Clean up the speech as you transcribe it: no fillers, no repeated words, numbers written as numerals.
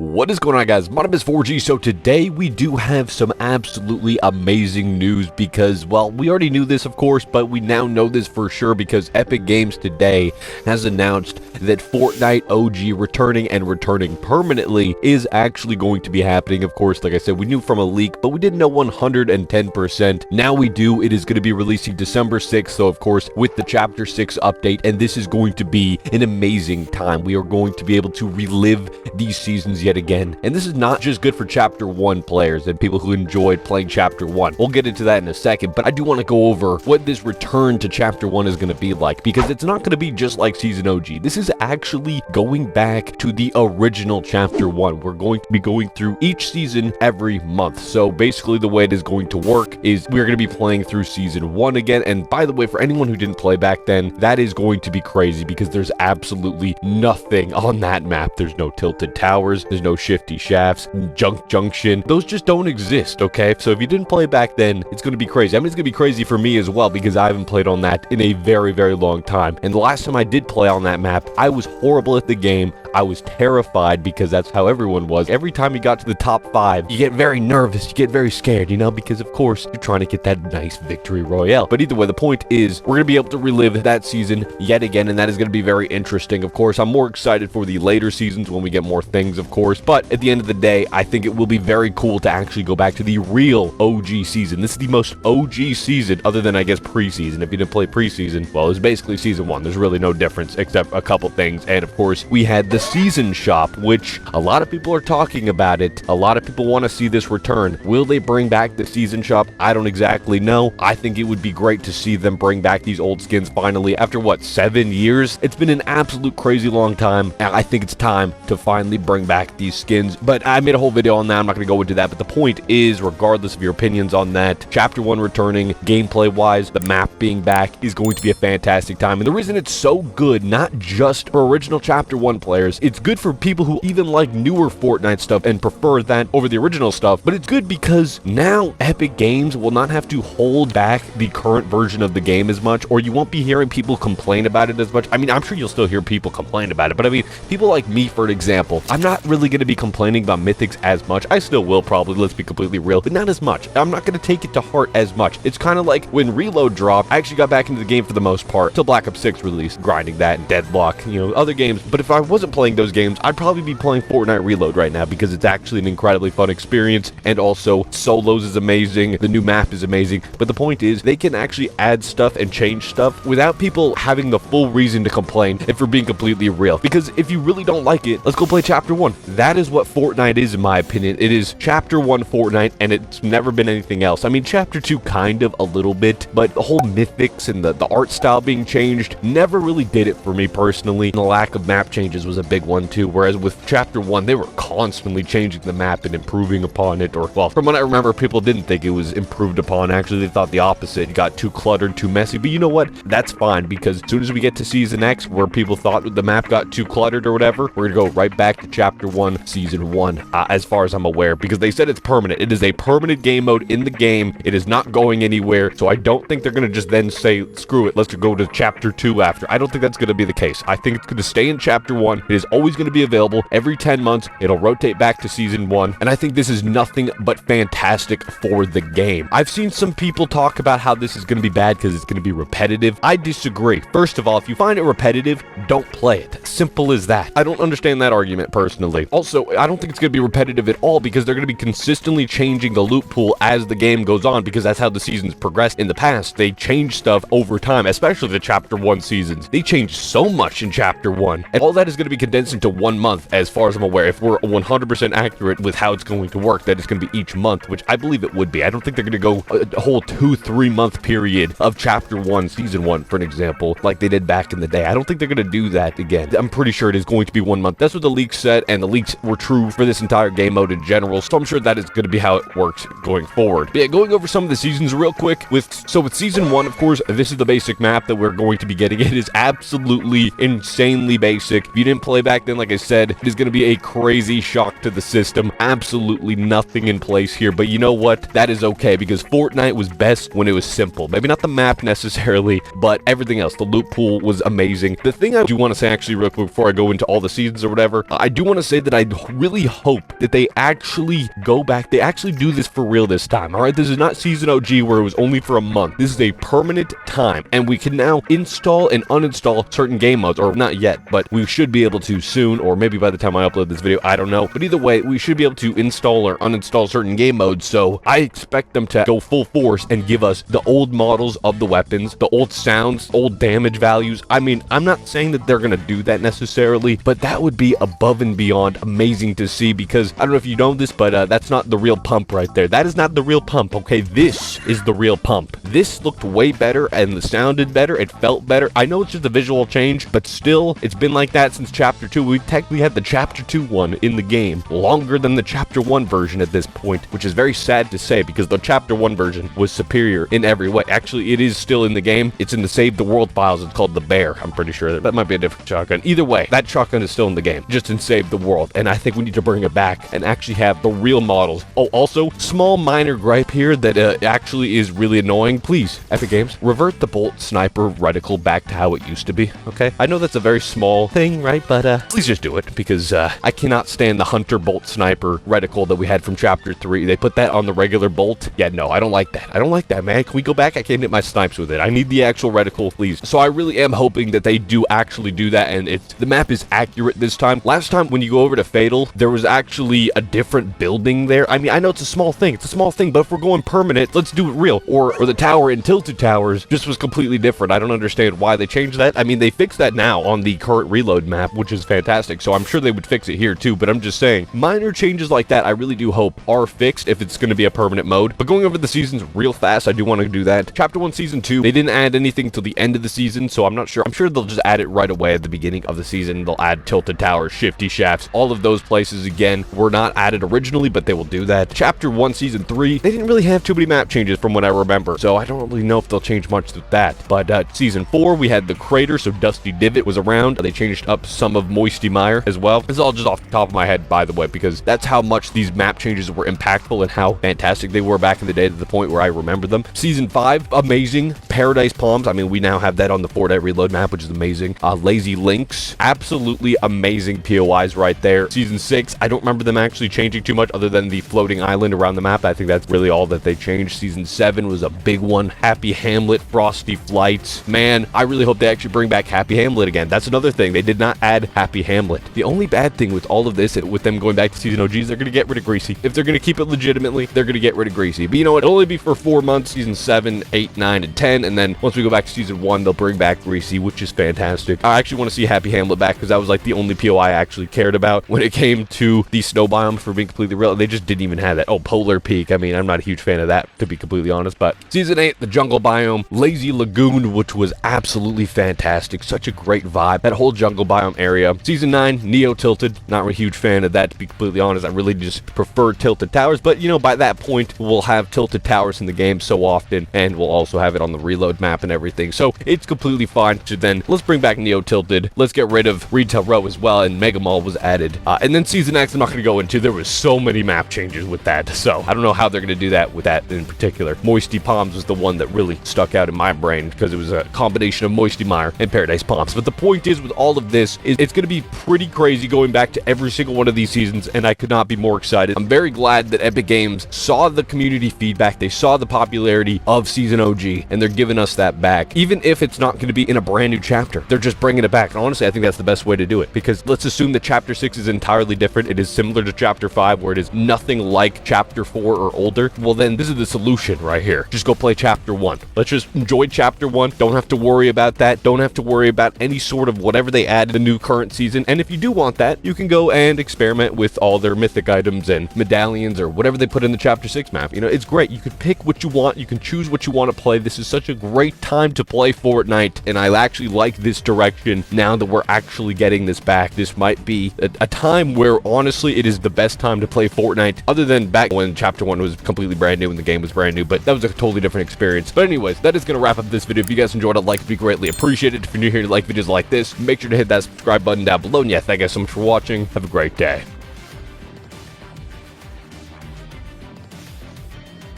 What is going on, guys? My name is 4G. So today we do have some absolutely amazing news because, well, we already knew this, of course, but we now know this for sure because Epic Games today has announced that Fortnite OG returning permanently is actually going to be happening. Of course, like I said, we knew from a leak, but we didn't know 110%. Now we do. It is going to be releasing December 6th, so of course, with the Chapter 6 update, and this is going to be an amazing time. We are going to be able to relive these seasons yet again, and this is not just good for Chapter 1 players and people who enjoyed playing Chapter 1. We'll get into that in a second, but I do want to go over what this return to Chapter 1 is going to be like, because it's not going to be just like Season OG. This is actually going back to the original Chapter 1. We're going to be going through each season every month. So basically the way it is going to work is we're going to be playing through Season 1 again, and by the way, for anyone who didn't play back then, that is going to be crazy because there's absolutely nothing on that map. There's no tilted towers, there's no shifty shafts, junction. Those just don't exist, okay? So if you didn't play back then, it's going to be crazy. I mean, it's going to be crazy for me as well because I haven't played on that in a very, very long time. And the last time I did play on that map, I was horrible at the game. I was terrified because that's how everyone was. Every time you got to the top 5, you get very nervous, you get very scared, you know, because of course you're trying to get that nice victory royale. But either way, the point is we're going to be able to relive that season yet again, and that is going to be very interesting. Of course, I'm more excited for the later seasons when we get more things, of course, but at the end of the day, I think it will be very cool to actually go back to the real OG season. This is the most OG season other than, I guess, preseason. If you didn't play preseason, well, it was basically Season 1. There's really no difference except a couple things. And of course, we had the season shop, which a lot of people are talking about it. A lot of people want to see this return. Will they bring back the season shop? I don't exactly know. I think it would be great to see them bring back these old skins finally after, what, 7 years? It's been an absolute crazy long time, and I think it's time to finally bring back these skins. But I made a whole video on that. I'm not going to go into that, but the point is, regardless of your opinions on that, Chapter 1 returning, gameplay-wise, the map being back is going to be a fantastic time. And the reason it's so good, not just for original Chapter 1 players, it's good for people who even like newer Fortnite stuff and prefer that over the original stuff, but it's good because now Epic Games will not have to hold back the current version of the game as much, or you won't be hearing people complain about it as much. I mean, I'm sure you'll still hear people complain about it, but I mean, people like me, for example, I'm not really going to be complaining about Mythics as much. I still will probably, let's be completely real, but not as much. I'm not going to take it to heart as much. It's kind of like when Reload dropped, I actually got back into the game for the most part, till Black Ops 6 released, grinding that and Deadlock, you know, other games. But if I wasn't playing those games, I'd probably be playing Fortnite Reload right now because it's actually an incredibly fun experience, and also solos is amazing, the new map is amazing. But the point is, they can actually add stuff and change stuff without people having the full reason to complain, if we're being completely real. Because if you really don't like it, let's go play Chapter 1. That is what Fortnite is, in my opinion. It is Chapter 1 Fortnite, and it's never been anything else. I mean, Chapter 2 kind of a little bit, but the whole mythics and the art style being changed never really did it for me personally. And the lack of map changes was a big one too, whereas with Chapter 1, they were constantly changing the map and improving upon it, or, well, from what I remember, people didn't think it was improved upon. Actually, they thought the opposite. It got too cluttered, too messy, but you know what? That's fine, because as soon as we get to Season X, where people thought the map got too cluttered or whatever, we're gonna go right back to Chapter 1, Season 1, as far as I'm aware, because they said it's permanent. It is a permanent game mode in the game. It is not going anywhere, so I don't think they're gonna just then say, screw it, let's go to Chapter 2 after. I don't think that's gonna be the case. I think it's gonna stay in Chapter 1. It is always gonna be available every 10 months. It'll rotate back to Season 1, and I think this is nothing but fantastic for the game. I've seen some people talk about how this is going to be bad because it's going to be repetitive. I disagree. First of all, if you find it repetitive, don't play it. Simple as that. I don't understand that argument personally. Also, I don't think it's going to be repetitive at all because they're going to be consistently changing the loot pool as the game goes on, because that's how the seasons progress in the past. They change stuff over time, especially the Chapter 1 seasons. They changed so much in Chapter 1, and all that is going to be condensed into 1 month, as far as I'm aware. If we're 100% accurate with how it's going to work, that it's going to be each month, which I believe it would be. I don't think they're going to go a whole 2-3 month period of Chapter 1, Season 1, for an example, like they did back in the day. I don't think they're going to do that again. I'm pretty sure it is going to be 1 month. That's what the leaks said, and the leaks were true for this entire game mode in general, so I'm sure that is going to be how it works going forward. But yeah, going over some of the seasons real quick. With Season 1, of course, this is the basic map that we're going to be getting. It is absolutely insanely basic. If you didn't play back then, like I said, it is going to be a crazy shock to the system. Absolutely nothing in place here, but you know what? That is okay, because Fortnite was best when it was simple. Maybe not the map necessarily, but everything else. The loot pool was amazing. The thing I do want to say actually real quick before I go into all the seasons or whatever, I do want to say that I really hope that they actually go back, they actually do this for real this time, alright? This is not Season OG where it was only for a month. This is a permanent time, and we can now install and uninstall certain game modes, or not yet, but we should be able to soon, or maybe by the time I upload this video, I don't know. But either way, we should be able to install or uninstall certain game modes, so I expect them to go full force and give us the old models of the weapons, the old sounds, old damage values. I mean, I'm not saying that they're going to do that necessarily, but that would be above and beyond amazing to see, because I don't know if you know this, but that's not the real pump right there. That is not the real pump, okay? This is the real pump. This looked way better and it sounded better. It felt better. I know it's just a visual change, but still, it's been like that since Chapter 2. We technically had the Chapter 2 one in the game longer than the Chapter 1 version at this point, which is very sad to say because the Chapter 1 version was superior in every way. Actually, it is still in the game. It's in the Save the World files. It's called the Bear. I'm pretty sure that might be a different shotgun. Either way, that shotgun is still in the game, just in Save the World, and I think we need to bring it back and actually have the real models. Oh, also, small minor gripe here that actually is really annoying. Please, Epic Games, revert the bolt sniper reticle back to how it used to be, okay? I know that's a very small thing, right? But please just do it, because I cannot stand the hunter bolt sniper reticle that we had from Chapter 3. They put that on the regular bolt. Yeah, no, I don't like that. I don't like that, man. Can we go back? I can't hit my snipes with it. I need the actual reticle, please. So I really am hoping that they do actually do that, and the map is accurate this time. Last time, when you go over to Fatal, there was actually a different building there. I mean, I know it's a small thing. It's a small thing, but if we're going permanent, let's do it real. Or the tower in Tilted Towers just was completely different. I don't understand why they changed that. I mean, they fixed that now on the current reload map, which is fantastic, so I'm sure they would fix it here too, but I'm just saying, minor changes like that I really do hope are fixed if it's going to be a permanent mode. But going over the seasons real fast, I do want to do that. Chapter 1 Season 2, they didn't add anything till the end of the season, so I'm not sure. I'm sure they'll just add it right away at the beginning of the season. They'll add Tilted Towers, Shifty Shafts, all of those places again were not added originally, but they will do that. Chapter 1 Season 3, they didn't really have too many map changes from what I remember, so I don't really know if they'll change much with that. But Season 4, we had the crater, so Dusty Divot was around. They changed up some of Moisty Mire as well. This is all just off the top of my head, by the way, because that's how much these map changes were impactful and how fantastic they were back in the day, to the point where I remember them. Season 5, amazing. Paradise Palms, I mean, we now have that on the Fortnite Reload map, which is amazing. Lazy Links, absolutely amazing POIs right there. Season 6, I don't remember them actually changing too much other than the floating island around the map. I think that's really all that they changed. Season 7 was a big one. Happy Hamlet, Frosty Flights. Man, I really hope they actually bring back Happy Hamlet again. That's another thing. They did not add Happy Hamlet. The only bad thing with all of this, with them going back to Season OGs, they're going to get rid of Greasy. If they're going to keep it legitimately, they're going to get rid of Greasy. But you know what? It'll only be for 4 months, Season 7, 8, 9, and 10, and then once we go back to Season 1, they'll bring back Greasy, which is fantastic. I actually want to see Happy Hamlet back, because that was like the only PO I actually cared about when it came to the snow biomes, for being completely real. They just didn't even have that. Oh, Polar Peak. I mean, I'm not a huge fan of that, to be completely honest, but Season 8, the jungle biome, Lazy Lagoon, which was absolutely fantastic. Such a great vibe. That whole jungle biome area. Season 9, Neo Tilted. Not a huge fan of that, to be completely honest. I really just prefer Tilted Towers, but you know, by that point, we'll have Tilted Towers in the game so often, and we'll also have it on the reload map and everything, so it's completely fine. So then, let's bring back Neo Tilted. Let's get rid of Retail Row as well, and Mega Mall was added. And then Season X, I'm not going to go into. There was so many map changes with that, so I don't know how they're going to do that with that in particular. Moisty Palms was the one that really stuck out in my brain, because it was a combination of Moisty Mire and Paradise Palms. But the point is, with all of this, it's going to be pretty crazy going back to every single one of these seasons, and I could not be more excited. I'm very glad that Epic Games saw the community feedback, they saw the popularity of Season OG, and they're giving us that back. Even if it's not going to be in a brand new chapter, they're just bringing it back. And honestly, I think that's the best way to do it, because let's assume that Chapter 6 is entirely different. It is similar to Chapter 5, where it is nothing like Chapter 4 or older. Well, then this is the solution right here. Just go play Chapter 1. Let's just enjoy Chapter 1. Don't have to worry about that. Don't have to worry about any sort of whatever they add in the new current season. And if you do want that, you can go and experiment with all their mythic items and medallions or whatever they put in the Chapter 6 map. You know, it's great. You can pick what you want. You can choose what you want to play. This is such a great time to play Fortnite, and I actually like this direction now that we're actually getting this back. This might be a time where, honestly, it is the best time to play Fortnite, other than back when Chapter 1 was completely brand new and the game was brand new, but that was a totally different experience. But anyways, that is going to wrap up this video. If you guys enjoyed it, like would be greatly appreciated. If you're new here and like videos like this, make sure to hit that subscribe button down below. And yeah, thank you guys so much for watching. Have a great day.